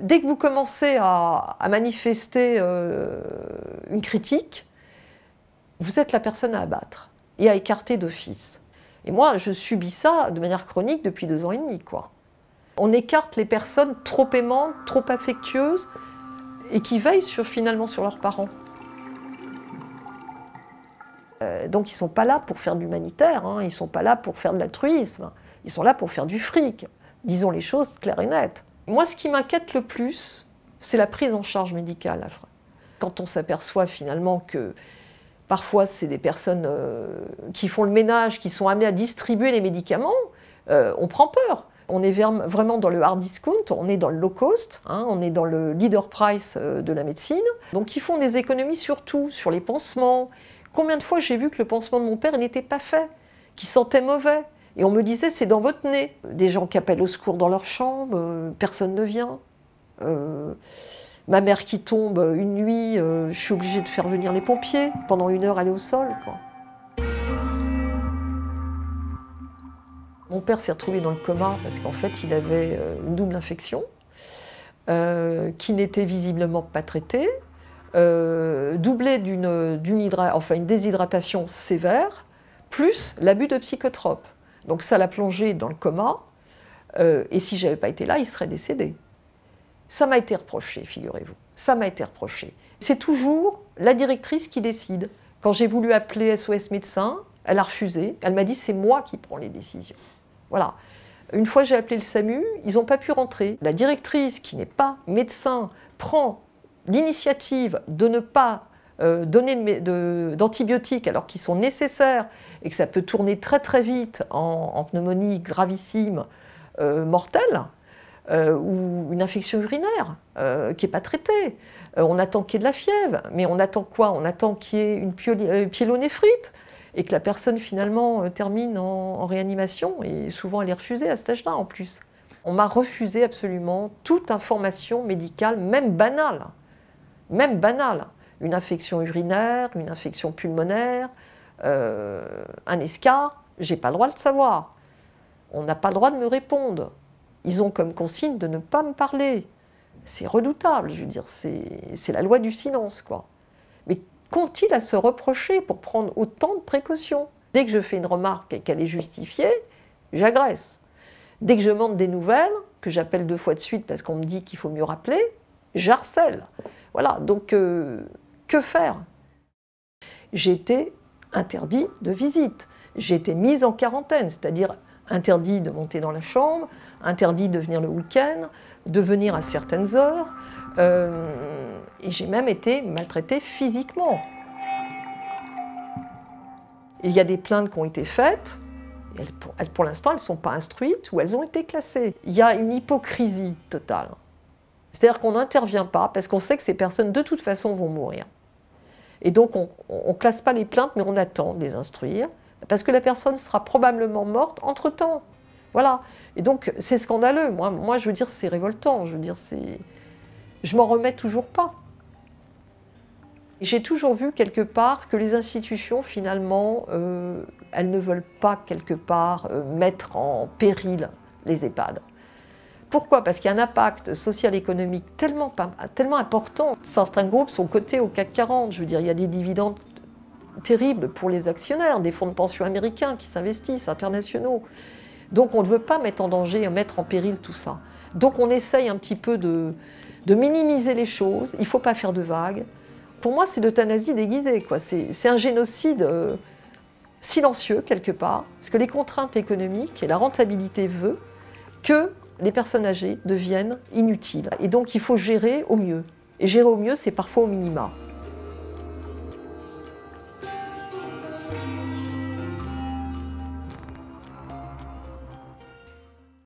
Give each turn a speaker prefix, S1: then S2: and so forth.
S1: Dès que vous commencez à manifester une critique, vous êtes la personne à abattre et à écarter d'office. Et moi, je subis ça de manière chronique depuis 2 ans et demi, quoi. On écarte les personnes trop aimantes, trop affectueuses et qui veillent finalement sur leurs parents. Donc ils ne sont pas là pour faire de l'humanitaire, hein, ils ne sont pas là pour faire de l'altruisme, ils sont là pour faire du fric. Disons les choses claires et nettes. Moi, ce qui m'inquiète le plus, c'est la prise en charge médicale. Quand on s'aperçoit finalement que parfois c'est des personnes qui font le ménage, qui sont amenées à distribuer les médicaments, on prend peur. On est vraiment dans le hard discount, on est dans le low cost, hein, on est dans le leader price de la médecine. Donc ils font des économies surtout sur les pansements. Combien de fois j'ai vu que le pansement de mon père n'était pas fait, qu'il sentait mauvais. Et on me disait, c'est dans votre nez. Des gens qui appellent au secours dans leur chambre, personne ne vient. Ma mère qui tombe une nuit, je suis obligée de faire venir les pompiers. Pendant 1 heure, elle est au sol, quoi. Mon père s'est retrouvé dans le coma parce qu'en fait, il avait une double infection qui n'était visiblement pas traitée, doublée d'une déshydratation sévère, plus l'abus de psychotropes. Donc ça l'a plongé dans le coma, et si je n'avais pas été là, il serait décédé. Ça m'a été reproché, figurez-vous. Ça m'a été reproché. C'est toujours la directrice qui décide. Quand j'ai voulu appeler SOS Médecins, elle a refusé. Elle m'a dit, c'est moi qui prends les décisions. Voilà. Une fois j'ai appelé le SAMU, ils n'ont pas pu rentrer. La directrice, qui n'est pas médecin, prend l'initiative de ne pas donner d'antibiotiques alors qu'ils sont nécessaires et que ça peut tourner très très vite en pneumonie gravissime, mortelle, ou une infection urinaire qui n'est pas traitée. On attend qu'il y ait de la fièvre, mais on attend quoi? On attend qu'il y ait une pyélonéphrite et que la personne finalement termine en réanimation, et souvent elle est refusée à cet âge-là en plus. On m'a refusé absolument toute information médicale, même banale. Même banale. Une infection urinaire, une infection pulmonaire, un escar, j'ai pas le droit de savoir. On n'a pas le droit de me répondre. Ils ont comme consigne de ne pas me parler. C'est redoutable, je veux dire, c'est la loi du silence, quoi. Mais qu'ont-ils à se reprocher pour prendre autant de précautions? Dès que je fais une remarque et qu'elle est justifiée, j'agresse. Dès que je demande des nouvelles, que j'appelle 2 fois de suite parce qu'on me dit qu'il faut mieux rappeler, j'harcèle. Voilà, donc que faire? J'ai été interdit de visite. J'ai été mise en quarantaine, c'est-à-dire interdit de monter dans la chambre, interdit de venir le week-end, de venir à certaines heures, et j'ai même été maltraitée physiquement. Il y a des plaintes qui ont été faites, et pour l'instant elles ne sont pas instruites ou elles ont été classées. Il y a une hypocrisie totale. C'est-à-dire qu'on n'intervient pas parce qu'on sait que ces personnes de toute façon vont mourir. Et donc on ne classe pas les plaintes, mais on attend de les instruire, parce que la personne sera probablement morte entre-temps. Voilà. Et donc c'est scandaleux. Moi je veux dire, c'est révoltant. Je veux dire, je m'en remets toujours pas. J'ai toujours vu quelque part que les institutions, finalement, elles ne veulent pas quelque part mettre en péril les EHPAD. Pourquoi? Parce qu'il y a un impact social-économique tellement important. Certains groupes sont cotés au CAC 40. Je veux dire, il y a des dividendes terribles pour les actionnaires, des fonds de pension américains qui s'investissent, internationaux. Donc on ne veut pas mettre en danger, mettre en péril tout ça. Donc on essaye un petit peu de minimiser les choses. Il ne faut pas faire de vagues. Pour moi, c'est l'euthanasie déguisée, quoi. C'est un génocide silencieux, quelque part, parce que les contraintes économiques et la rentabilité veut que les personnes âgées deviennent inutiles. Et donc il faut gérer au mieux. Et gérer au mieux, c'est parfois au minima.